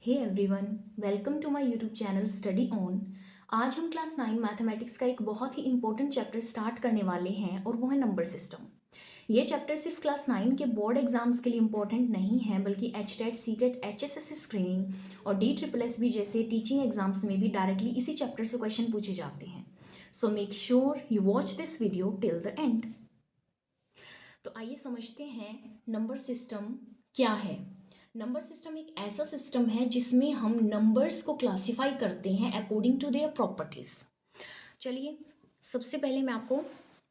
Hey everyone, welcome to my YouTube channel study on. आज हम class 9 mathematics का एक बहुत ही इंपॉर्टेंट चैप्टर स्टार्ट करने वाले हैं और वो है नंबर सिस्टम। ये चैप्टर सिर्फ क्लास 9 के बोर्ड एग्जाम्स के लिए इंपॉर्टेंट नहीं है, बल्कि H TET, C TET, HSS screening और DSSS जैसे टीचिंग एग्जाम्स में भी डायरेक्टली इसी चैप्टर से क्वेश्चन पूछे जाते हैं। So make sure you watch this video till the end. तो आइए समझते हैं नंबर सिस्टम क्या है। नंबर सिस्टम एक ऐसा सिस्टम है जिसमें हम नंबर्स को क्लासिफाई करते हैं अकॉर्डिंग टू देयर प्रॉपर्टीज। चलिए, सबसे पहले मैं आपको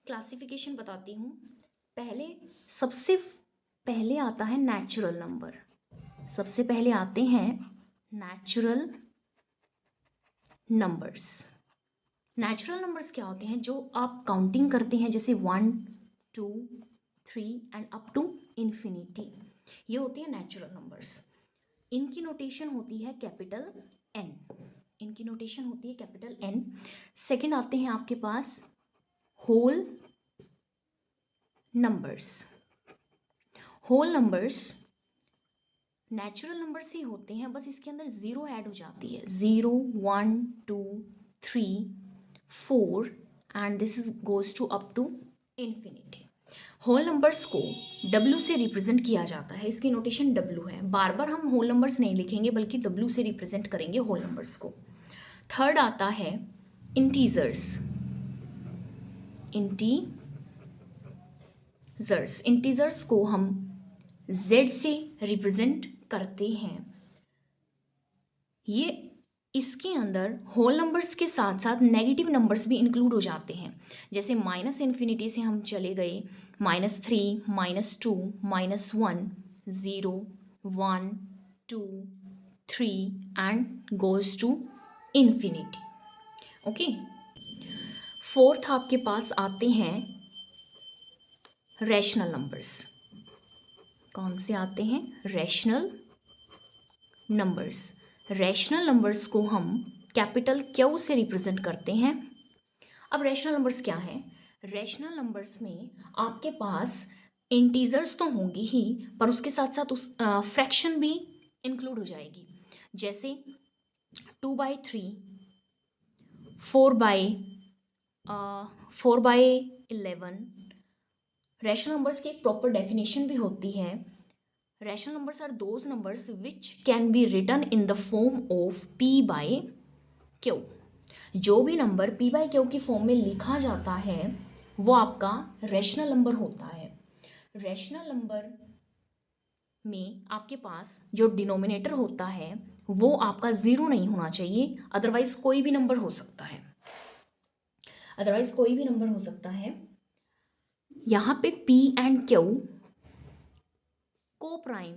क्लासिफिकेशन बताती हूँ। सबसे पहले आता है नेचुरल नंबर। सबसे पहले आते हैं नेचुरल नंबर्स। नेचुरल नंबर्स क्या होते हैं? जो आप काउंटिंग करते हैं, जैसे 1, 2, 3 एंड अप टू इन्फिनिटी, ये होती है नेचुरल नंबर्स। इनकी नोटेशन होती है कैपिटल एन। इनकी नोटेशन होती है कैपिटल एन। सेकंड आते हैं आपके पास whole numbers. Whole numbers natural numbers ही होते हैं, बस इसके अंदर ज़ीरो ऐड हो जाती है। 0, 1, 2, 3, 4 and this is goes to up to infinity. Whole numbers को W से रिप्रेजेंट किया जाता है। इसकी नोटेशन W है। बार बार हम होल नंबर्स नहीं लिखेंगे, बल्कि W से रिप्रेजेंट करेंगे होल नंबर्स को। थर्ड आता है इंटीजर्स। इंटीजर्स को हम Z से रिप्रेजेंट करते हैं। ये इसके अंदर होल नंबर्स के साथ साथ नेगेटिव नंबर्स भी इंक्लूड हो जाते हैं। जैसे माइनस इन्फिनिटी से हम चले गए -3, -2, -1, 0, 1, 2, 3 and goes to infinity. Okay, fourth आपके पास आते हैं रैशनल नंबर्स। कौन से आते हैं? Rational numbers. रैशनल नंबर्स को हम कैपिटल Q से रिप्रेजेंट करते हैं। अब रैशनल नंबर्स क्या है? रैशनल नंबर्स में आपके पास इंटीजर्स तो होंगी ही, पर उसके साथ साथ उस फ्रैक्शन भी इंक्लूड हो जाएगी। जैसे 2/3, 4/11। रैशनल नंबर्स की एक प्रॉपर डेफिनेशन भी होती है। Rational numbers are those numbers which can be written in the form of P/Q। जो भी नंबर P/Q की फॉर्म में लिखा जाता है वो आपका रैशनल नंबर होता है। रैशनल नंबर में आपके पास जो डिनोमिनेटर होता है वो आपका ज़ीरो नहीं होना चाहिए, अदरवाइज कोई भी नंबर हो सकता है। यहाँ पे P एंड Q को प्राइम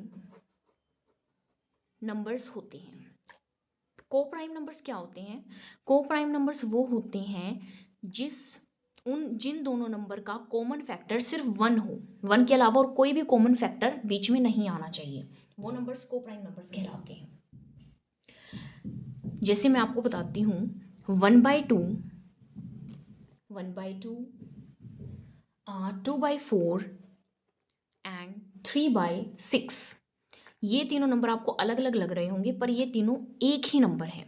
नंबर्स होते हैं। को प्राइम नंबर्स क्या होते हैं? को प्राइम नंबर्स वो होते हैं जिन दोनों नंबर का कॉमन फैक्टर सिर्फ 1 हो। 1 के अलावा और कोई भी कॉमन फैक्टर बीच में नहीं आना चाहिए, वो नंबर्स को प्राइम नंबर्स कहलाते हैं। जैसे मैं आपको बताती हूँ 1/2, 2/4 एंड 3/6। ये तीनों नंबर आपको अलग अलग लग रहे होंगे, पर ये तीनों एक ही नंबर है।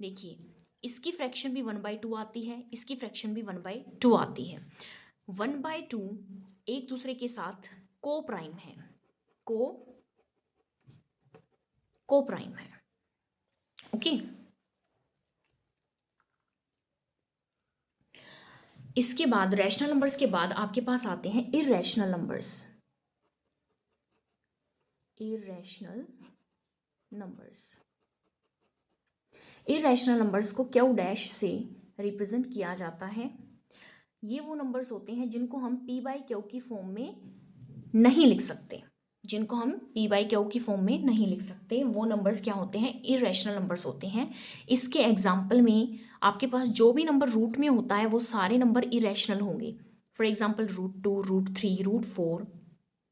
देखिए, इसकी फ्रैक्शन भी 1/2 आती है, इसकी फ्रैक्शन भी 1/2 आती है। 1/2 एक दूसरे के साथ को प्राइम है। को प्राइम है। ओके, इसके बाद रैशनल नंबर्स के बाद आपके पास आते हैं इर्रेशनल नंबर्स। इर्रेशनल नंबर्स को Q डैश से रिप्रेजेंट किया जाता है। ये वो नंबर्स होते हैं जिनको हम P/Q की फॉर्म में नहीं लिख सकते। वो नंबर्स क्या होते हैं? इर्रेशनल नंबर्स होते हैं। इसके एग्जाम्पल में आपके पास जो भी नंबर रूट में होता है वो सारे नंबर इरेशनल होंगे। For example √2, √3, √4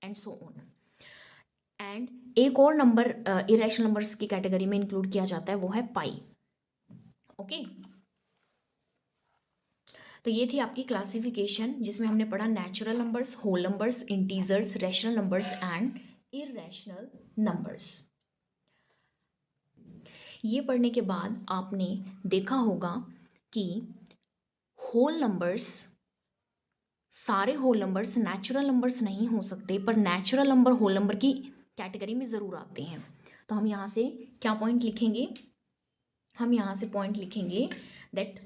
and so on. And एक और नंबर इरेशनल नंबर्स की कैटेगरी में इंक्लूड किया जाता है, वो है पाई। ओके, तो ये थी आपकी क्लासिफिकेशन, जिसमें हमने पढ़ा natural numbers, whole numbers, integers, rational numbers and irrational numbers. ये पढ़ने के बाद आपने देखा होगा कि होल नंबर्स, सारे होल नंबर्स नेचुरल नंबर्स नहीं हो सकते, पर नेचुरल नंबर होल नंबर की कैटेगरी में ज़रूर आते हैं। तो हम यहाँ से क्या पॉइंट लिखेंगे, हम यहाँ से पॉइंट लिखेंगे that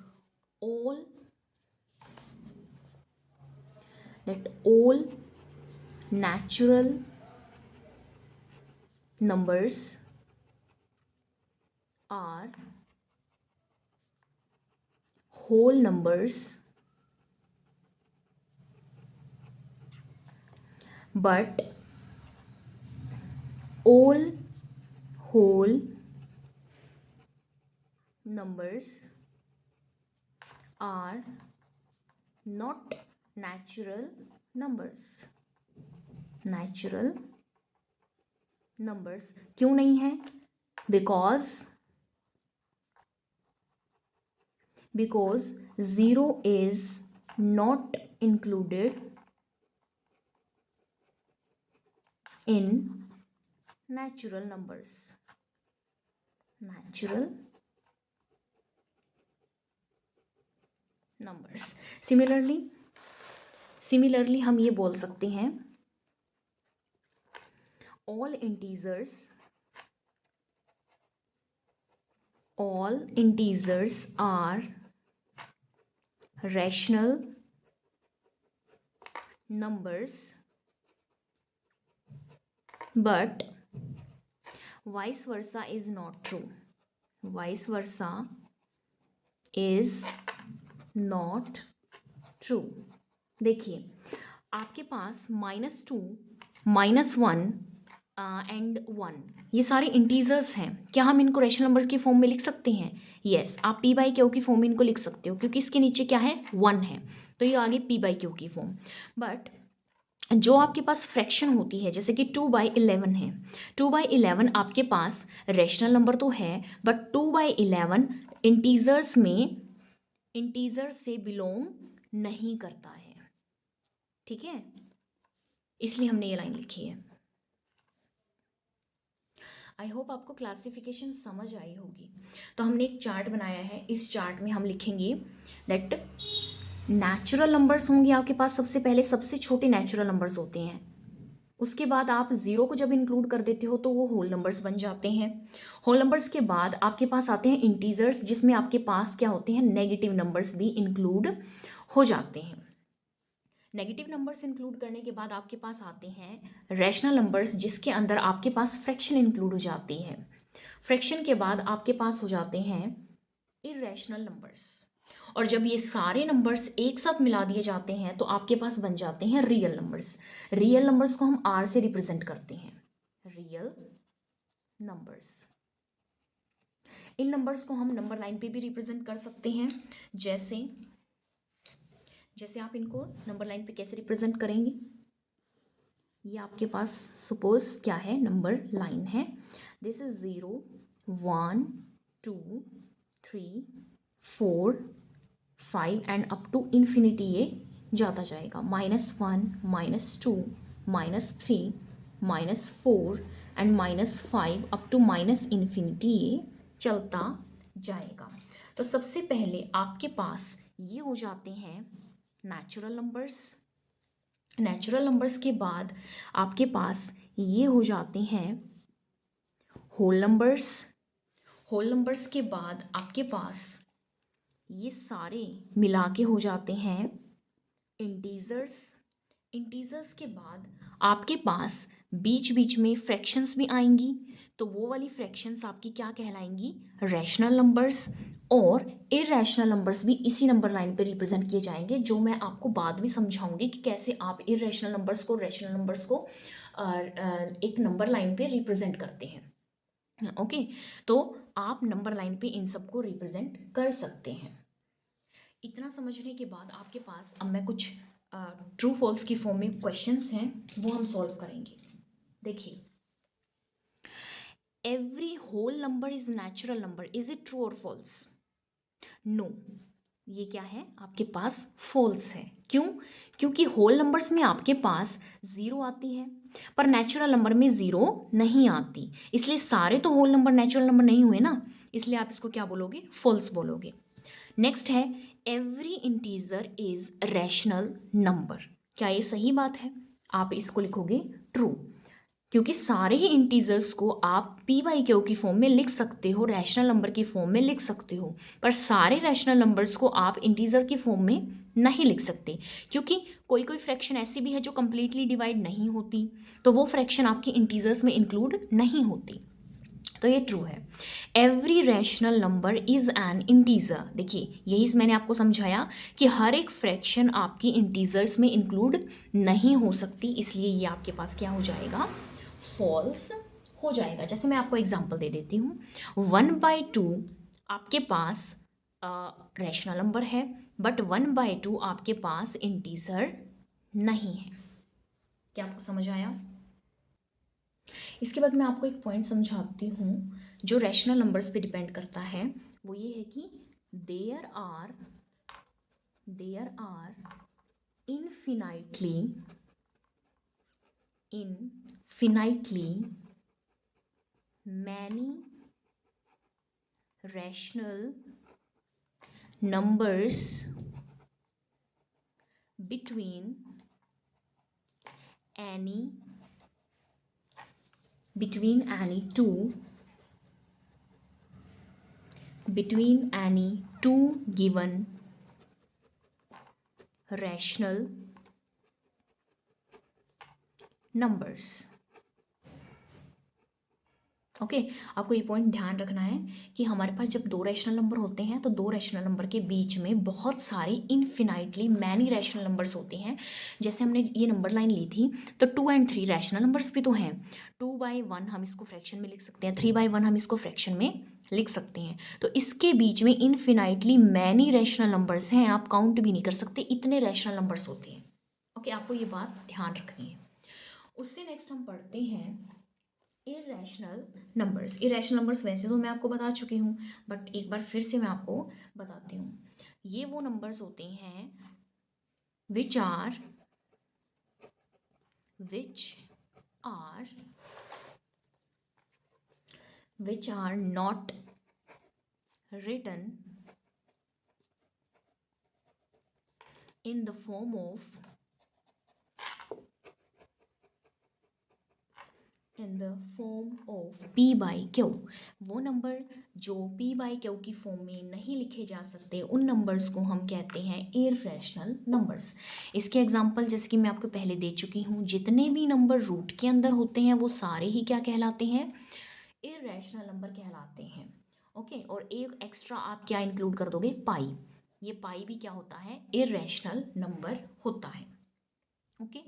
all natural numbers are whole numbers, but all whole numbers are not natural numbers. Natural numbers क्यों नहीं है? Because 0 is not included in natural numbers. Natural numbers. Similarly हम ये बोल सकते हैं all integers are rational numbers, but vice versa is not true. Vice versa is not true. देखिए आपके पास -2, -1 एंड 1 ये सारे इंटीजर्स हैं। क्या हम इनको रेशनल नंबर की फॉर्म में लिख सकते हैं? यस, आप p/q की फॉर्म में इनको लिख सकते हो, क्योंकि इसके नीचे क्या है, 1 है, तो ये आगे p/q की फॉर्म। बट जो आपके पास फ्रैक्शन होती है, जैसे कि 2/11 है, 2/11 आपके पास रेशनल नंबर तो है, बट 2/11 इंटीजर्स में इंटीजर से बिलोंग नहीं करता है। ठीक है, इसलिए हमने ये लाइन लिखी है। आई होप आपको क्लासिफिकेशन समझ आई होगी। तो हमने एक चार्ट बनाया है, इस चार्ट में हम लिखेंगे दैट नेचुरल नंबर्स होंगे आपके पास। सबसे पहले सबसे छोटे नेचुरल नंबर्स होते हैं, उसके बाद आप 0 को जब इंक्लूड कर देते हो तो वो होल नंबर्स बन जाते हैं। होल नंबर्स के बाद आपके पास आते हैं इंटीजर्स, जिसमें आपके पास क्या होते हैं, नेगेटिव नंबर्स भी इंक्लूड हो जाते हैं। नेगेटिव नंबर्स इंक्लूड करने के बाद आपके पास आते हैं रैशनल नंबर्स, जिसके अंदर आपके पास फ्रैक्शन इंक्लूड हो जाती है। फ्रैक्शन के बाद आपके पास हो जाते हैं इर्रेशनल नंबर्स, और जब ये सारे नंबर्स एक साथ मिला दिए जाते हैं तो आपके पास बन जाते हैं रियल नंबर्स। रियल नंबर्स को हम आर से रिप्रेजेंट करते हैं, रियल नंबर्स। इन नंबर्स को हम नंबर लाइन पे भी रिप्रेजेंट कर सकते हैं। जैसे आप इनको नंबर लाइन पे कैसे रिप्रेजेंट करेंगे, ये आपके पास सपोज क्या है, नंबर लाइन है। This is 0 1 2 3 4 5 and up to infinity ये जाता जाएगा, -1 -2 -3 -4 एंड -5 अप टू इन्फिनिटी ये चलता जाएगा। तो सबसे पहले आपके पास ये हो जाते हैं नेचुरल नंबर्स। नेचुरल नंबर्स के बाद आपके पास ये हो जाते हैं होल नंबर्स। होल नंबर्स के बाद आपके पास ये सारे मिला के हो जाते हैं इंटीजर्स। इंटीजर्स के बाद आपके पास बीच बीच में फ्रैक्शंस भी आएंगी, तो वो वाली फ्रैक्शंस आपकी क्या कहलाएंगी, रैशनल नंबर्स। और इर्रेशनल नंबर्स भी इसी नंबर लाइन पे रिप्रेजेंट किए जाएंगे, जो मैं आपको बाद में समझाऊंगी कि कैसे आप इर्रेशनल नंबर्स को रैशनल नंबर्स को एक नंबर लाइन पे रिप्रेजेंट करते हैं। ओके, तो आप नंबर लाइन पे इन सबको रिप्रेजेंट कर सकते हैं। इतना समझने के बाद आपके पास अब मैं कुछ ट्रू फॉल्स की फॉर्म में क्वेश्चंस हैं, वो हम सॉल्व करेंगे। देखिए, every whole number is natural number, is it true और फॉल्स? नो, ये क्या है आपके पास फॉल्स है। क्यों? क्योंकि होल नंबर्स में आपके पास ज़ीरो आती है पर नेचुरल नंबर में ज़ीरो नहीं आती, इसलिए सारे तो होल नंबर नेचुरल नंबर नहीं हुए ना, इसलिए आप इसको क्या बोलोगे? फॉल्स बोलोगे। नेक्स्ट है every integer is rational number. क्या ये सही बात है? आप इसको लिखोगे ट्रू, क्योंकि सारे ही इंटीजर्स को आप पी बाई क्यू की फॉर्म में लिख सकते हो, रैशनल नंबर की फॉर्म में लिख सकते हो, पर सारे रैशनल नंबर्स को आप इंटीजर की फॉर्म में नहीं लिख सकते, क्योंकि कोई कोई फ्रैक्शन ऐसी भी है जो कंप्लीटली डिवाइड नहीं होती, तो वो फ्रैक्शन आपकी इंटीजर्स में इंक्लूड नहीं होती। तो ये ट्रू है। Every rational number is an integer. देखिए यही मैंने आपको समझाया कि हर एक फ्रैक्शन आपकी इंटीजर्स में इंक्लूड नहीं हो सकती, इसलिए ये आपके पास क्या हो जाएगा? फॉल्स हो जाएगा। जैसे मैं आपको एग्जांपल दे देती हूँ, 1/2 आपके पास रैशनल नंबर है, बट 1/2 आपके पास इंटीजर नहीं है। क्या आपको समझ आया? इसके बाद मैं आपको एक पॉइंट समझाती हूँ जो रैशनल नंबर्स पे डिपेंड करता है। वो ये है कि there are infinitely many rational numbers between any two given rational numbers। Okay आपको ये पॉइंट ध्यान रखना है कि हमारे पास जब दो रैशनल नंबर होते हैं तो दो रैशनल नंबर के बीच में बहुत सारे इनफिनाइटली मैनी रैशनल नंबर्स होते हैं। जैसे हमने ये नंबर लाइन ली थी तो 2 और 3 रैशनल नंबर्स भी तो हैं। 2/1 हम इसको फ्रैक्शन में लिख सकते हैं, 3/1 हम इसको फ्रैक्शन में लिख सकते हैं। तो इसके बीच में इनफिनाइटली मैनी रैशनल नंबर्स हैं, आप काउंट भी नहीं कर सकते, इतने रैशनल नंबर्स होते हैं। ओके आपको ये बात ध्यान रखनी है। उससे नेक्स्ट हम पढ़ते हैं इरेशनल नंबर्स वैसे तो मैं आपको बता चुकी हूँ, बट एक बार फिर से मैं आपको बताती हूँ। ये वो नंबर्स होते हैं which are not written in the form of P/Q। वो नंबर जो P/Q की फॉर्म में नहीं लिखे जा सकते उन नंबर्स को हम कहते हैं इरेशनल नंबर्स। इसके एग्जांपल जैसे कि मैं आपको पहले दे चुकी हूँ, जितने भी नंबर रूट के अंदर होते हैं वो सारे ही क्या कहलाते हैं? इरेशनल नंबर कहलाते हैं। ओके और एक एक्स्ट्रा आप क्या इंक्लूड कर दोगे? पाई। ये पाई भी क्या होता है? इरेशनल नंबर होता है। ओके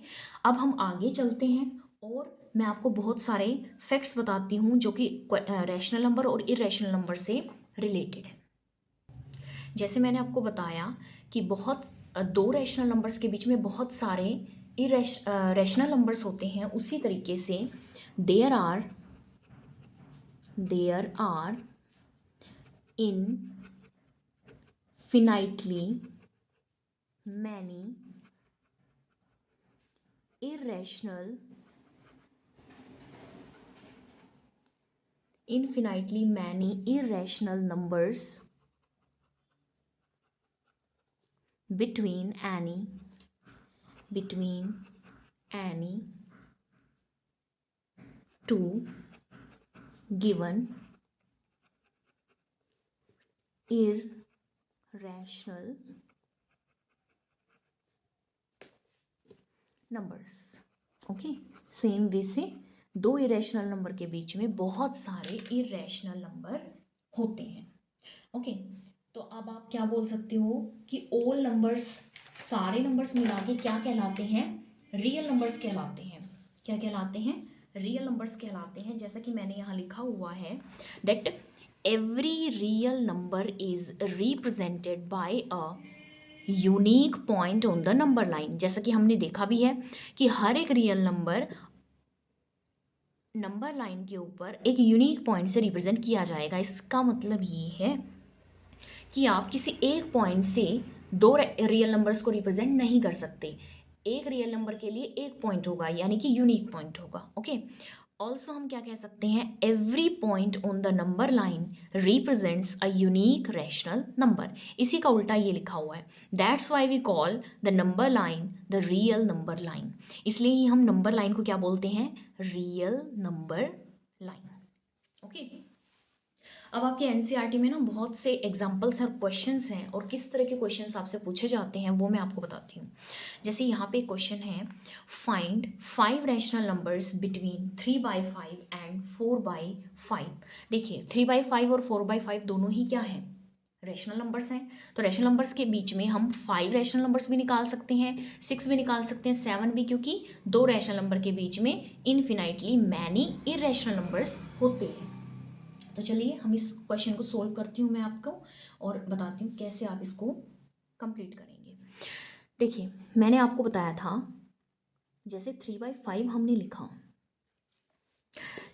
अब हम आगे चलते हैं और मैं आपको बहुत सारे फैक्ट्स बताती हूँ जो कि रैशनल नंबर और इरेशनल नंबर से रिलेटेड है। जैसे मैंने आपको बताया कि दो रैशनल नंबर्स के बीच में बहुत सारे रैशनल नंबर्स होते हैं, उसी तरीके से there are infinitely many irrational numbers between any two given irrational numbers। Okay same way से दो इरेशनल नंबर के बीच में बहुत सारे इरेशनल नंबर होते हैं। ओके तो अब आप क्या बोल सकते हो कि ऑल नंबर्स, सारे नंबर्स मिला के क्या कहलाते हैं? रियल नंबर्स कहलाते हैं। क्या कहलाते हैं? रियल नंबर्स कहलाते हैं। जैसा कि मैंने यहाँ लिखा हुआ है that every real number is represented by a unique point on the number line. जैसा कि हमने देखा भी है कि हर एक रियल नंबर लाइन के ऊपर एक यूनिक पॉइंट से रिप्रेजेंट किया जाएगा। इसका मतलब ये है कि आप किसी एक पॉइंट से दो रियल नंबर्स को रिप्रेजेंट नहीं कर सकते। एक रियल नंबर के लिए एक पॉइंट होगा, यानी कि यूनिक पॉइंट होगा। ओके, ऑल्सो हम क्या कह सकते हैं, every point on the number line represents a unique rational number. इसी का उल्टा ये लिखा हुआ है, that's why we call the number line the real number line. इसलिए ही हम नंबर लाइन को क्या बोलते हैं, रियल नंबर लाइन। ओके, अब आपके एनसीईआरटी में ना बहुत से एग्जाम्पल्स और क्वेश्चंस हैं, और किस तरह के क्वेश्चंस आपसे पूछे जाते हैं वो मैं आपको बताती हूँ। जैसे यहाँ पे क्वेश्चन है, find 5 rational numbers between 3/5 and 4/5। देखिए 3/5 और 4/5 दोनों ही क्या हैं, रैशनल नंबर्स हैं। तो रैशनल नंबर्स के बीच में हम 5 रैशनल नंबर्स भी निकाल सकते हैं, 6 भी निकाल सकते हैं, 7 भी, क्योंकि दो रैशनल नंबर के बीच में इन्फिनाइटली मैनी इरेशनल नंबर्स होते हैं। तो चलिए हम इस क्वेश्चन को सोल्व करती हूँ मैं आपको, और बताती हूँ कैसे आप इसको कंप्लीट करेंगे। देखिए मैंने आपको बताया था, जैसे 3/5 हमने लिखा,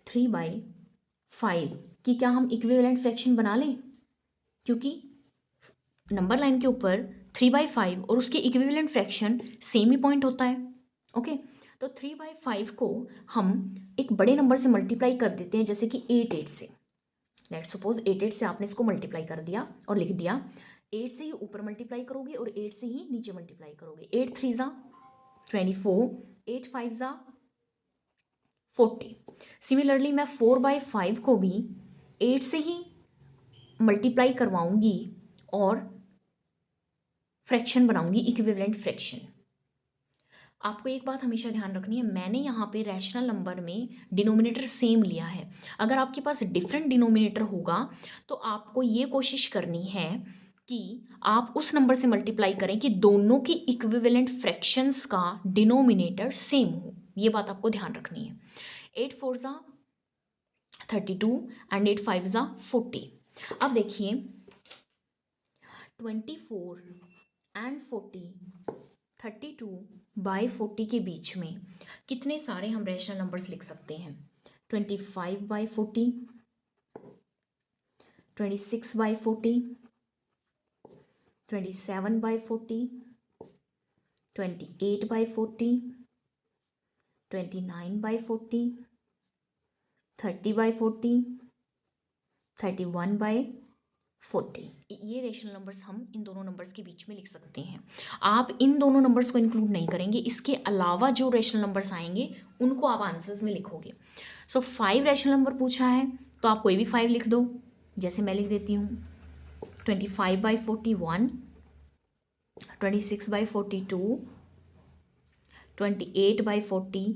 3/5 की क्या हम इक्विवेलेंट फ्रैक्शन बना लें, क्योंकि नंबर लाइन के ऊपर 3/5 और उसके इक्विवेलेंट फ्रैक्शन सेम ही पॉइंट होता है। ओके, तो 3/5 को हम एक बड़े नंबर से मल्टीप्लाई कर देते हैं, जैसे कि 8 से। लेट्स सपोज 8 से आपने इसको मल्टीप्लाई कर दिया और लिख दिया, 8 से ही ऊपर मल्टीप्लाई करोगे और 8 से ही नीचे मल्टीप्लाई करोगे। 8 3 ज़ा 24, 8 5 ज़ा 40। सिमिलरली मैं 4/5 को भी 8 से ही मल्टीप्लाई करवाऊंगी और फ्रैक्शन बनाऊंगी, इक्विवेलेंट फ्रैक्शन। आपको एक बात हमेशा ध्यान रखनी है, मैंने यहाँ पे रैशनल नंबर में डिनोमिनेटर सेम लिया है। अगर आपके पास डिफरेंट डिनोमिनेटर होगा तो आपको ये कोशिश करनी है कि आप उस नंबर से मल्टीप्लाई करें कि दोनों की इक्विवेलेंट फ्रैक्शंस का डिनोमिनेटर सेम हो। ये बात आपको ध्यान रखनी है। 8 4 ज़ा 32 एंड 8 5 ज़ा 40। अब देखिए 24 एंड 40, 32/40 के बीच में कितने सारे हम रैशनल नंबर्स लिख सकते हैं। 25/40, 26/40, 27/40, 28/40, 29/40, 30/40, 31/40। ये रेशनल नंबर्स हम इन दोनों नंबर्स के बीच में लिख सकते हैं। आप इन दोनों नंबर्स को इंक्लूड नहीं करेंगे, इसके अलावा जो रेशनल नंबर्स आएंगे उनको आप आंसर्स में लिखोगे। सो 5 रेशनल नंबर पूछा है तो आप कोई भी 5 लिख दो, जैसे मैं लिख देती हूँ 25/41, 26/42, 28/43,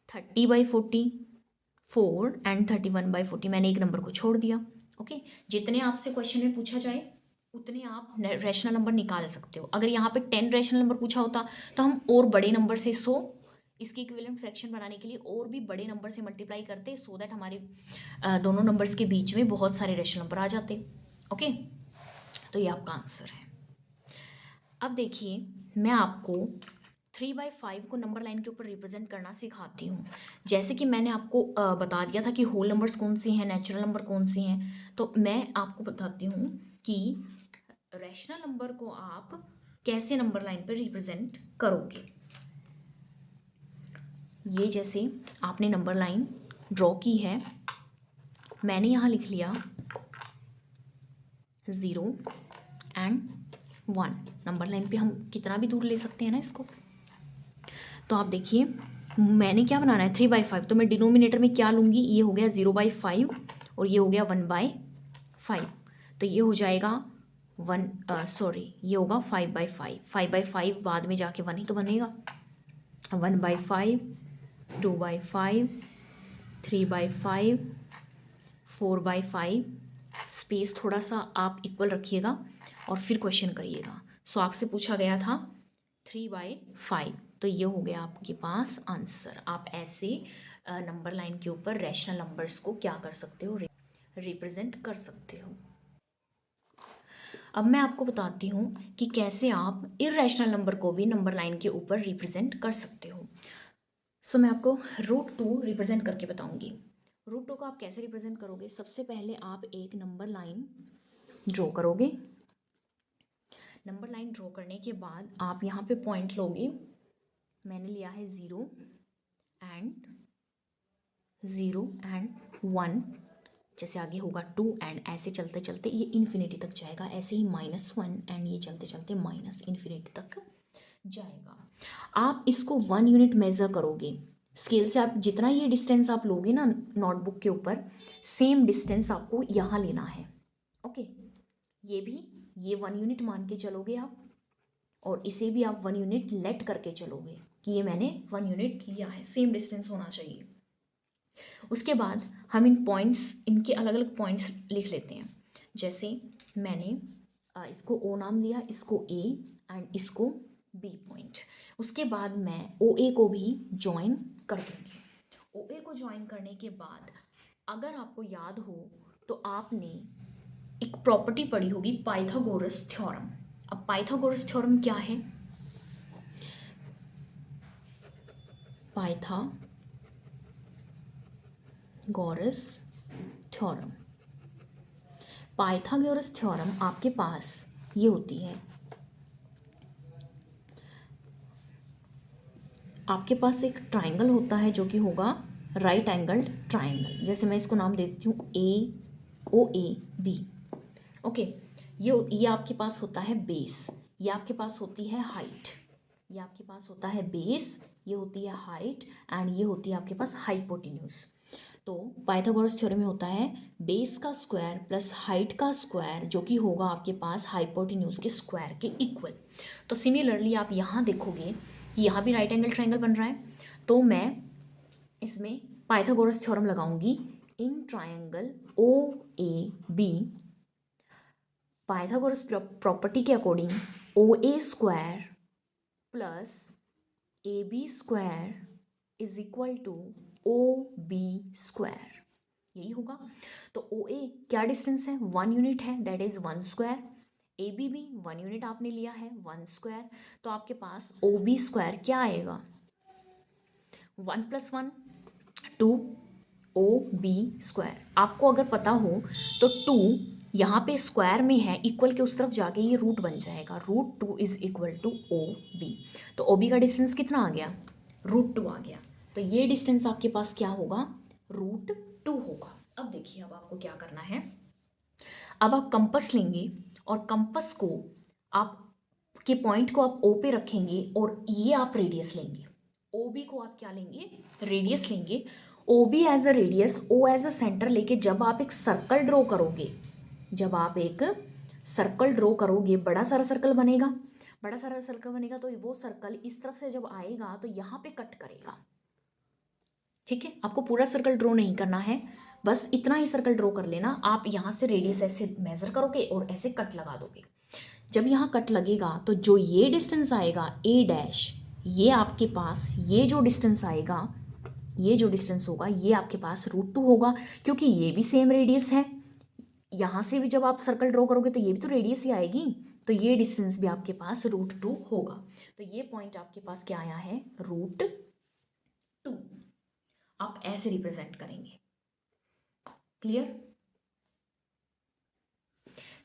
30/44 एंड 31/40। मैंने एक नंबर को छोड़ दिया। ओके, जितने आपसे क्वेश्चन में पूछा जाए उतने आप रैशनल नंबर निकाल सकते हो। अगर यहाँ पे 10 रैशनल नंबर पूछा होता तो हम और बड़े नंबर से 100 इसके इक्विवेलेंट फ्रैक्शन बनाने के लिए और भी बड़े नंबर से मल्टीप्लाई करते, सो दैट हमारे दोनों नंबर्स के बीच में बहुत सारे रैशनल नंबर आ जाते। ओके, तो ये आपका आंसर है। अब देखिए मैं आपको 3/5 को नंबर लाइन के ऊपर रिप्रेजेंट करना सिखाती हूँ। जैसे कि मैंने आपको बता दिया था कि होल नंबर्स कौन से हैं, नेचुरल नंबर कौन से हैं, तो मैं आपको बताती हूँ कि रैशनल नंबर को आप कैसे नंबर लाइन पर रिप्रेजेंट करोगे। ये जैसे आपने नंबर लाइन ड्रॉ की है, मैंने यहाँ लिख लिया 0 एंड 1। नंबर लाइन पे हम कितना भी दूर ले सकते हैं ना इसको। तो आप देखिए मैंने क्या बनाना है 3/5, तो मैं डिनोमिनेटर में क्या लूँगी, ये हो गया 0/5 और ये हो गया 1/5, तो ये हो जाएगा ये होगा 5/5। 5/5 बाद में जाके 1 ही तो बनेगा। 1/5, 2/5, 3/5, 4/5। स्पेस थोड़ा सा आप इक्वल रखिएगा और फिर क्वेश्चन करिएगा। सो आपसे पूछा गया था 3/5, तो ये हो गया आपके पास आंसर। आप ऐसे नंबर लाइन के ऊपर रैशनल नंबर्स को क्या कर सकते हो, रिप्रेजेंट कर सकते हो। अब मैं आपको बताती हूँ कि कैसे आप इर्रेशनल नंबर को भी नंबर लाइन के ऊपर रिप्रेजेंट कर सकते हो। सो मैं आपको √2 रिप्रेजेंट करके बताऊँगी। √2 को आप कैसे रिप्रेजेंट करोगे। सबसे पहले आप एक नंबर लाइन ड्रॉ करोगे। नंबर लाइन ड्रॉ करने के बाद आप यहाँ पे पॉइंट लोगे। मैंने लिया है 0 एंड 1, जैसे आगे होगा 2 एंड ऐसे चलते चलते ये इन्फिनिटी तक जाएगा, ऐसे ही -1 एंड ये चलते चलते माइनस इन्फिनिटी तक जाएगा। आप इसको 1 यूनिट मेज़र करोगे स्केल से। आप जितना ये डिस्टेंस आप लोगे ना नोटबुक के ऊपर, सेम डिस्टेंस आपको यहाँ लेना है। ओके, ये 1 यूनिट मान के चलोगे आप, और इसे भी आप 1 यूनिट लेट करके चलोगे कि ये मैंने 1 यूनिट लिया है, सेम डिस्टेंस होना चाहिए। उसके बाद हम इन पॉइंट्स, इनके अलग अलग पॉइंट्स लिख लेते हैं। जैसे मैंने इसको O नाम दिया, इसको A एंड इसको B पॉइंट। उसके बाद मैं OA को भी ज्वाइन कर दूँगी। OA को ज्वाइन करने के बाद अगर आपको याद हो तो आपने एक प्रॉपर्टी पढ़ी होगी पाइथागोरस थ्योरम। अब पाइथागोरस थ्योरम क्या है? पाइथागोरस थ्योरम, पाइथागोरस थ्योरम आपके पास ये होती है, आपके पास एक ट्राइंगल होता है जो कि होगा राइट एंगल्ड ट्राइंगल। जैसे मैं इसको नाम देती हूँ AOAB। ओके, ये आपके पास होता है बेस, ये आपके पास होती है हाइट, ये आपके पास होता है बेस, ये होती है हाइट एंड ये होती है आपके पास हाइपोटेन्यूज। तो पाइथागोरस थ्योरम में होता है बेस का स्क्वायर प्लस हाइट का स्क्वायर, जो कि होगा आपके पास हाइपोटेन्यूज के स्क्वायर के इक्वल। तो सिमिलरली आप यहाँ देखोगे, यहाँ भी राइट एंगल ट्रायंगल बन रहा है, तो मैं इसमें पाइथागोरस थ्योरम लगाऊंगी in triangle OAB। Pythagoras property के according OA square plus AB square is equal to OB square, यही होगा। तो OA क्या डिस्टेंस है? 1 यूनिट है, दैट इज 1 स्क्वायर। AB भी 1 यूनिट आपने लिया है, 1 स्क्वायर। तो आपके पास OB स्क्वायर क्या आएगा? 1 + 1 2 OB स्क्वायर। आपको अगर पता हो तो 2 यहाँ पे स्क्वायर में है, इक्वल के उस तरफ जाके ये रूट बन जाएगा, √2 इज इक्वल टू OB। तो OB का डिस्टेंस कितना आ गया? √2 आ गया। तो ये डिस्टेंस आपके पास क्या होगा? √2 होगा। अब देखिए, अब आपको क्या करना है। अब आप कंपस लेंगे और कंपस को आप के पॉइंट को आप O पे रखेंगे और ये आप रेडियस लेंगे। OB को आप क्या लेंगे? रेडियस लेंगे। OB as a radius, O as a centre लेके जब आप एक सर्कल ड्रॉ करोगे, जब आप एक सर्कल ड्रॉ करोगे, बड़ा सारा सर्कल बनेगा, बड़ा सारा सर्कल बनेगा, तो वो सर्कल इस तरफ से जब आएगा तो यहाँ पे कट करेगा। ठीक है, आपको पूरा सर्कल ड्रॉ नहीं करना है, बस इतना ही सर्कल ड्रॉ कर लेना। आप यहाँ से रेडियस ऐसे मेजर करोगे और ऐसे कट लगा दोगे। जब यहाँ कट लगेगा तो जो ये डिस्टेंस आएगा A', ये आपके पास ये जो डिस्टेंस आएगा, ये जो डिस्टेंस होगा ये आपके पास √2 होगा, क्योंकि ये भी सेम रेडियस है। यहाँ से भी जब आप सर्कल ड्रॉ करोगे तो ये भी तो रेडियस ही आएगी, तो ये डिस्टेंस भी आपके पास √2 होगा। तो ये पॉइंट आपके पास क्या आया है? √2। आप ऐसे रिप्रेजेंट करेंगे। क्लियर?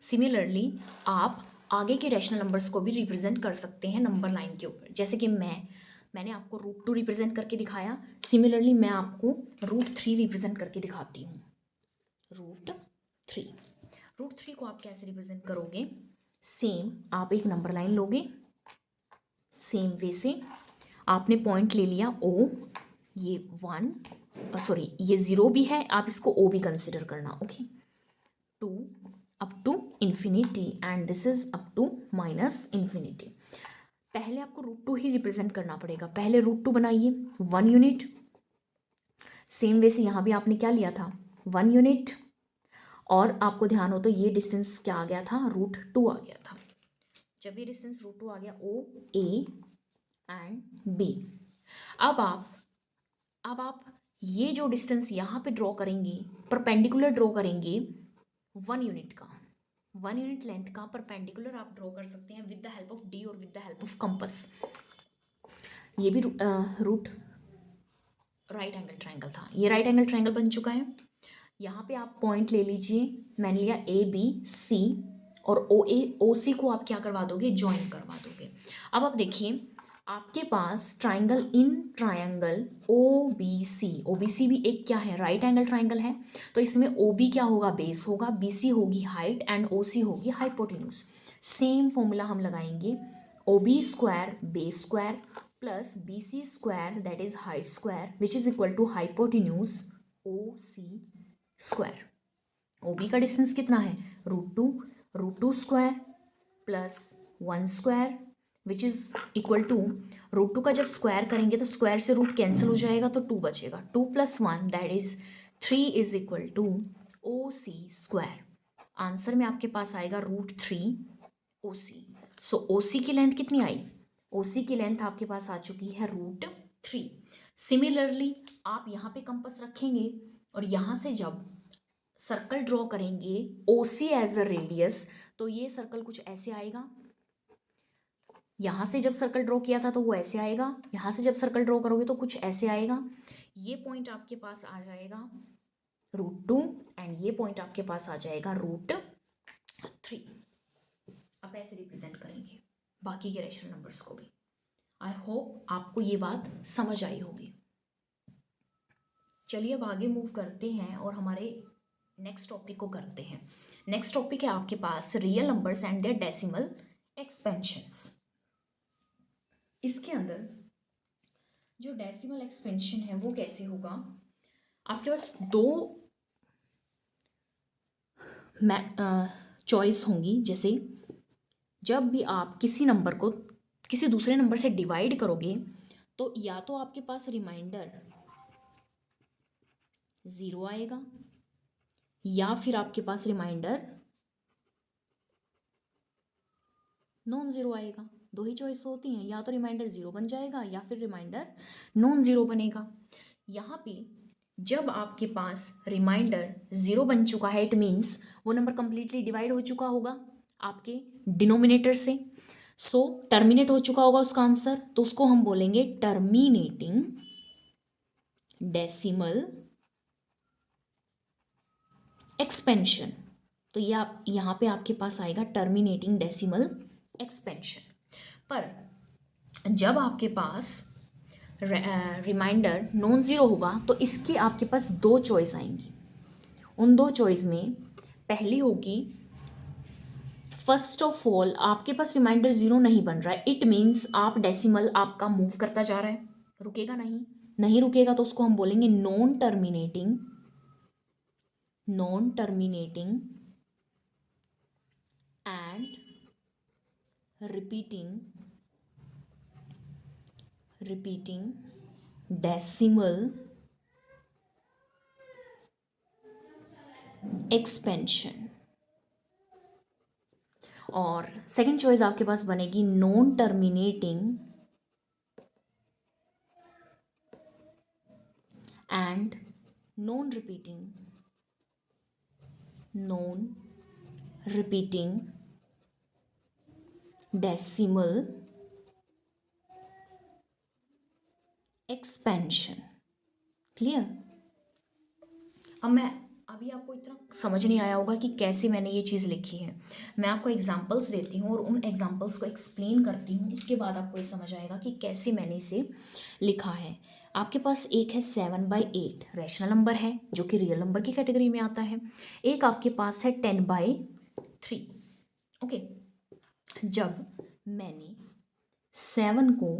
सिमिलरली आप आगे के रैशनल नंबर्स को भी रिप्रेजेंट कर सकते हैं नंबर लाइन के ऊपर। जैसे कि मैंने आपको √2 रिप्रेजेंट करके दिखाया, सिमिलरली मैं आपको √3 रिप्रेजेंट करके दिखाती हूँ। √3 को आप कैसे रिप्रेजेंट करोगे? सेम आप एक नंबर लाइन लोगे, सेम वे से आपने पॉइंट ले लिया O, ये 1 सॉरी ये 0 भी है, आप इसको O भी कंसिडर करना। Okay, 2 up to infinity and this is up to -infinity. पहले आपको √2 ही रिप्रेजेंट करना पड़ेगा। पहले √2 बनाइए, 1 यूनिट। सेम वे से यहाँ भी आपने क्या लिया था? 1 यूनिट। और आपको ध्यान हो तो ये डिस्टेंस क्या आ गया था? √2 आ गया था। जब ये डिस्टेंस √2 आ गया, OA एंड B। अब आप ये जो डिस्टेंस यहाँ पे ड्रॉ करेंगे, परपेंडिकुलर ड्रॉ करेंगे 1 यूनिट का, 1 यूनिट लेंथ का परपेंडिकुलर आप ड्रॉ कर सकते हैं with the help of D और with the help of compass. ये भी राइट एंगल ट्रायंगल था, ये राइट एंगल ट्रायंगल बन चुका है। यहाँ पे आप पॉइंट ले लीजिए, मैंने लिया A B C और OC को आप क्या करवा दोगे, ज्वाइन करवा दोगे। अब आप देखिए आपके पास ट्राइंगल इन ट्राइंगल OBC भी एक क्या है, राइट एंगल ट्राइंगल है, तो इसमें OB क्या होगा, बेस होगा, BC होगी हाइट एंड OC होगी हाइपोटेन्यूज। सेम फॉर्मूला हम लगाएंगे, OB square base square plus BC square that is height square which is equal to hypotenuse OC square. OB का डिस्टेंस कितना है, √2 square plus 1 square which is equal to √2 का जब square करेंगे तो square से रूट कैंसिल हो जाएगा तो 2 बचेगा, 2 + 1 that is 3 is equal to OC square. Answer में आपके पास आएगा √3 OC। सो OC की लेंथ कितनी आई, OC की लेंथ आपके पास आ चुकी है √3। सिमिलरली आप यहाँ पे कंपास रखेंगे और यहाँ से जब सर्कल ड्रॉ करेंगे OC एज अ रेडियस, तो ये सर्कल कुछ ऐसे आएगा। यहाँ से जब सर्कल ड्रॉ किया था तो वो ऐसे आएगा, यहाँ से जब सर्कल ड्रॉ करोगे तो कुछ ऐसे आएगा। ये पॉइंट आपके पास आ जाएगा √2 एंड ये पॉइंट आपके पास आ जाएगा √3। आप ऐसे रिप्रेजेंट करेंगे बाकी के रेशनल नंबर्स को भी। आई होप आपको ये बात समझ आई होगी। चलिए अब आगे मूव करते हैं और हमारे नेक्स्ट टॉपिक को करते हैं। नेक्स्ट टॉपिक है आपके पास real numbers and their decimal expansions. इसके अंदर जो डेसिमल एक्सपेंशन है वो कैसे होगा, आपके पास दो चॉइस होंगी। जैसे जब भी आप किसी नंबर को किसी दूसरे नंबर से डिवाइड करोगे तो या तो आपके पास रिमाइंडर 0 आएगा या फिर आपके पास रिमाइंडर नॉन ज़ीरो आएगा। दो ही चॉइस होती हैं, या तो रिमाइंडर 0 बन जाएगा या फिर रिमाइंडर नॉन ज़ीरो बनेगा। यहाँ पे जब आपके पास रिमाइंडर 0 बन चुका है इट मीन्स वो नंबर कंप्लीटली डिवाइड हो चुका होगा आपके डिनोमिनेटर से, सो टर्मिनेट हो चुका होगा उसका आंसर, तो उसको हम बोलेंगे टर्मिनेटिंग डेसिमल एक्सपेंशन। तो ये आप यहाँ पे आपके पास आएगा टर्मिनेटिंग डेसिमल एक्सपेंशन। पर जब आपके पास रिमाइंडर नॉन ज़ीरो होगा तो इसके आपके पास दो चॉइस आएंगी। उन दो चॉइस में पहली होगी, फर्स्ट ऑफ ऑल आपके पास रिमाइंडर 0 नहीं बन रहा है, इट मीन्स आप डेसिमल आपका मूव करता जा रहा है, रुकेगा नहीं रुकेगा, तो उसको हम बोलेंगे non terminating and repeating decimal expansion. और सेकंड चॉइस आपके पास बनेगी non terminating and non repeating decimal expansion. Clear? अब अभी आपको इतना समझ नहीं आया होगा कि कैसे मैंने ये चीज़ लिखी है। मैं आपको एग्जांपल्स देती हूँ और उन एग्जांपल्स को एक्सप्लेन करती हूँ, उसके बाद आपको ये समझ आएगा कि कैसे मैंने इसे लिखा है। आपके पास एक है 7/8 रैशनल नंबर है जो कि रियल नंबर की कैटेगरी में आता है। एक आपके पास है 10/3। ओके, जब मैंने 7 को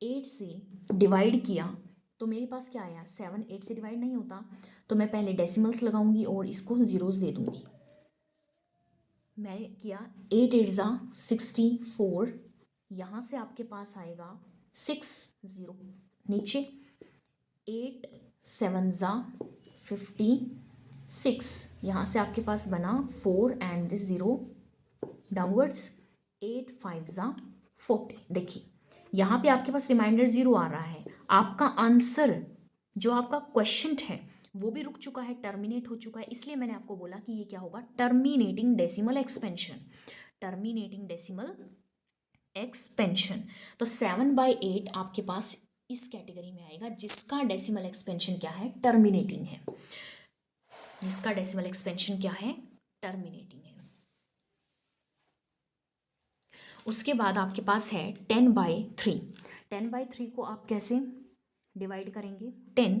8 से डिवाइड किया तो मेरे पास क्या आया, 7 8 से डिवाइड नहीं होता, तो मैं पहले डेसिमल्स लगाऊंगी और इसको ज़ीरोस दे दूंगी। मैंने किया 8 8 ज़ा 64, यहाँ से आपके पास आएगा 6 0 नीचे, 8 7 ज़ा 56, यहाँ से आपके पास बना 4 एंड दिस 0 डाउनवर्ड्स, 8 5 ज़ा 40। देखिए यहाँ पे आपके पास रिमाइंडर 0 आ रहा है, आपका आंसर जो आपका क्वेश्चन है वो भी रुक चुका है, टर्मिनेट हो चुका है, इसलिए मैंने आपको बोला कि ये क्या होगा, terminating decimal expansion. Terminating decimal expansion. तो 7/8 आपके पास इस कैटेगरी में आएगा जिसका डेसिमल एक्सपेंशन क्या है, टर्मिनेटिंग है। जिसका डेसिमल एक्सपेंशन क्या है, टर्मिनेटिंग है। उसके बाद आपके पास है 10/3। 10/3 को आप कैसे डिवाइड करेंगे? 10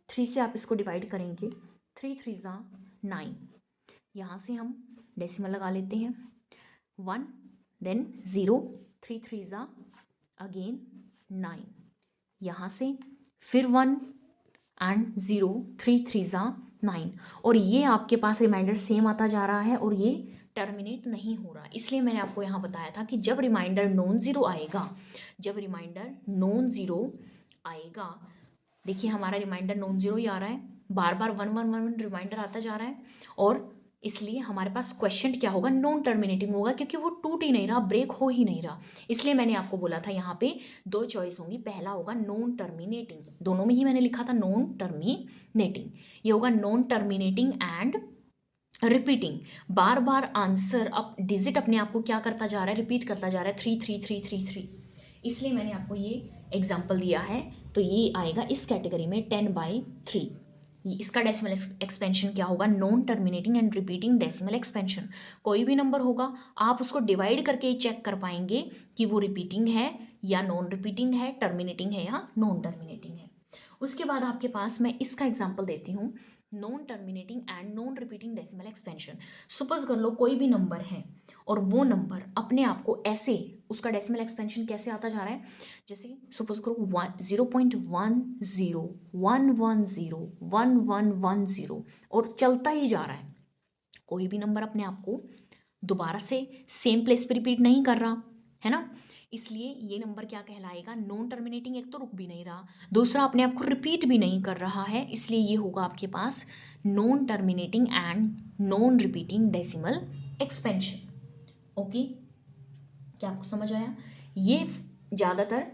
3 से आप इसको डिवाइड करेंगे, 3 3 ज़ा 9। यहाँ से हम डेसिमल लगा लेते हैं, 1 देन 0, 3 3 ज़ा अगेन 9। यहाँ से फिर 1 एंड 0, 3 3 ज़ा 9। और ये आपके पास रिमाइंडर सेम आता जा रहा है और ये टर्मिनेट नहीं हो रहा। इसलिए मैंने आपको यहाँ बताया था कि जब रिमाइंडर नॉन ज़ीरो आएगा, जब रिमाइंडर नॉन ज़ीरो आएगा, देखिए हमारा रिमाइंडर नॉन ज़ीरो ही आ रहा है, बार बार 1 1 1 1 रिमाइंडर आता जा रहा है, और इसलिए हमारे पास क्वेश्चन क्या होगा? नॉन टर्मिनेटिंग होगा, क्योंकि वो टूट ही नहीं रहा, ब्रेक हो ही नहीं रहा। इसलिए मैंने आपको बोला था यहाँ पे दो चॉइस होंगी, पहला होगा नॉन टर्मिनेटिंग, दोनों में ही मैंने लिखा था नॉन टर्मिनेटिंग, ये होगा non terminating and repeating. Bar bar answer अब डिजिट अपने आप को क्या करता जा रहा है? रिपीट करता जा रहा है, 3 3 3 3 3। इसलिए मैंने आपको ये एग्जाम्पल दिया है। तो ये आएगा इस कैटेगरी में 10/3। इसका डेसिमल एक्सपेंशन क्या होगा? Non terminating and repeating decimal expansion. कोई भी नंबर होगा, आप उसको डिवाइड करके ही चेक कर पाएंगे कि वो रिपीटिंग है या नॉन रिपीटिंग है, टर्मिनेटिंग है या नॉन टर्मिनेटिंग है। उसके बाद आपके पास मैं इसका एग्जाम्पल देती हूँ, non terminating and non repeating decimal expansion. Suppose कर लो कोई भी नंबर है और वो नंबर अपने आप को ऐसे, उसका डेसिमल एक्सपेंशन कैसे आता जा रहा है? जैसे सपोज करो 0.10 और चलता ही जा रहा है। कोई भी नंबर अपने आप को दोबारा से सेम प्लेस पे रिपीट नहीं कर रहा है ना, इसलिए ये नंबर क्या कहलाएगा? Non terminating. एक तो रुक भी नहीं रहा, दूसरा अपने आप को रिपीट भी नहीं कर रहा है, इसलिए ये होगा आपके पास non terminating and non repeating decimal expansion. Okay, क्या आपको समझ आया? ये ज़्यादातर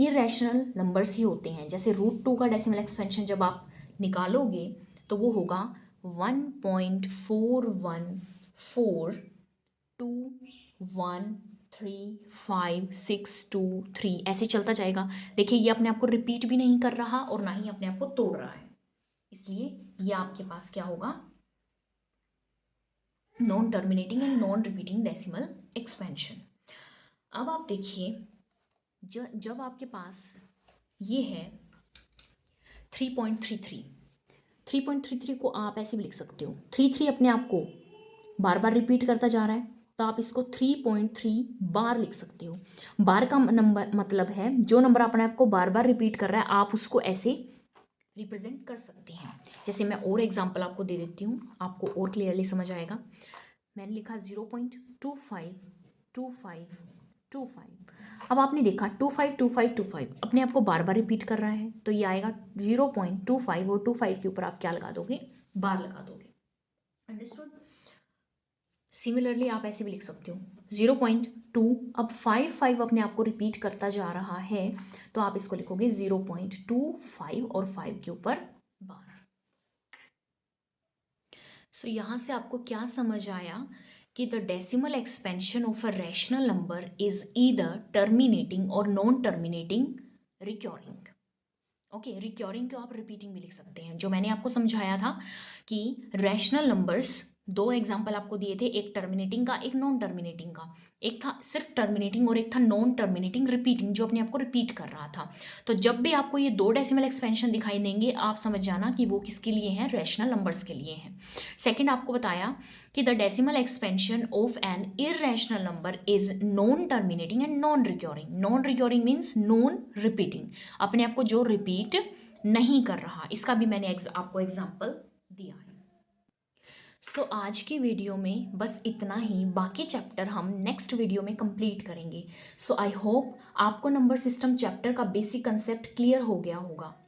इरेशनल नंबर्स ही होते हैं। जैसे √2 का डेसिमल एक्सपेंशन जब आप निकालोगे तो वो होगा 1.41142135623, ऐसे चलता जाएगा। देखिए ये अपने आप को रिपीट भी नहीं कर रहा और ना ही अपने आप को तोड़ रहा है, इसलिए ये आपके पास क्या होगा? Non terminating and non repeating decimal expansion. अब आप देखिए, जब आपके पास ये है 3.33 को आप ऐसे भी लिख सकते हो, 3 अपने आप को बार बार रिपीट करता जा रहा है, तो आप इसको 3.3 बार लिख सकते हो। बार का नंबर मतलब है जो नंबर अपने आप को बार बार रिपीट कर रहा है, आप उसको ऐसे रिप्रेजेंट कर सकते हैं। जैसे मैं और एग्जांपल आपको दे देती हूँ, आपको और क्लियरली समझ आएगा। मैंने लिखा 0.252525। अब आपने देखा 252525 अपने आप को बार बार रिपीट कर रहा है, तो ये आएगा 0.25 और 25 के ऊपर आप क्या लगा दोगे? बार लगा दोगे। अंडरस्टूड? सिमिलरली आप ऐसे भी लिख सकते हो 0.2, अब 5 अपने आप को रिपीट करता जा रहा है, तो आप इसको लिखोगे 0.25 और 5 के ऊपर बार। सो यहाँ से आपको क्या समझ आया कि the decimal expansion of a rational number is either terminating or non terminating recurring. Okay, recurring को आप रिपीटिंग भी लिख सकते हैं। जो मैंने आपको समझाया था कि रैशनल नंबर्स, दो एग्जाम्पल आपको दिए थे, एक टर्मिनेटिंग का, एक नॉन टर्मिनेटिंग का। एक था सिर्फ टर्मिनेटिंग और एक था नॉन टर्मिनेटिंग रिपीटिंग, जो अपने आप को रिपीट कर रहा था। तो जब भी आपको ये दो डेसिमल एक्सपेंशन दिखाई देंगे, आप समझ जाना कि वो किसके लिए हैं? रैशनल नंबर्स के लिए हैं। सेकेंड आपको बताया कि the decimal expansion of an irrational number is non terminating and non recurring. Non recurring means non repeating, अपने आप को जो रिपीट नहीं कर रहा। इसका भी मैंने आपको एग्जाम्पल दिया है। सो आज की वीडियो में बस इतना ही, बाकी चैप्टर हम नेक्स्ट वीडियो में कंप्लीट करेंगे। सो आई होप आपको नंबर सिस्टम चैप्टर का बेसिक कंसेप्ट क्लियर हो गया होगा।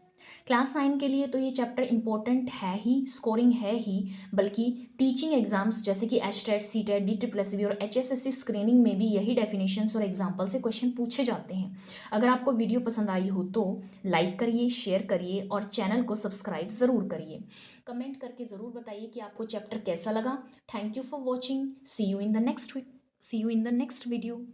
क्लास 9 के लिए तो ये चैप्टर इंपॉर्टेंट है ही, स्कोरिंग है ही, बल्कि टीचिंग एग्जाम्स जैसे कि HTET, CTET, DSSB और HSSC स्क्रीनिंग में भी यही डेफिनेशंस और एग्जाम्पल से क्वेश्चन पूछे जाते हैं। अगर आपको वीडियो पसंद आई हो तो लाइक करिए, शेयर करिए और चैनल को सब्सक्राइब ज़रूर करिए। कमेंट करके ज़रूर बताइए कि आपको चैप्टर कैसा लगा। Thank you for watching. See you in the next video.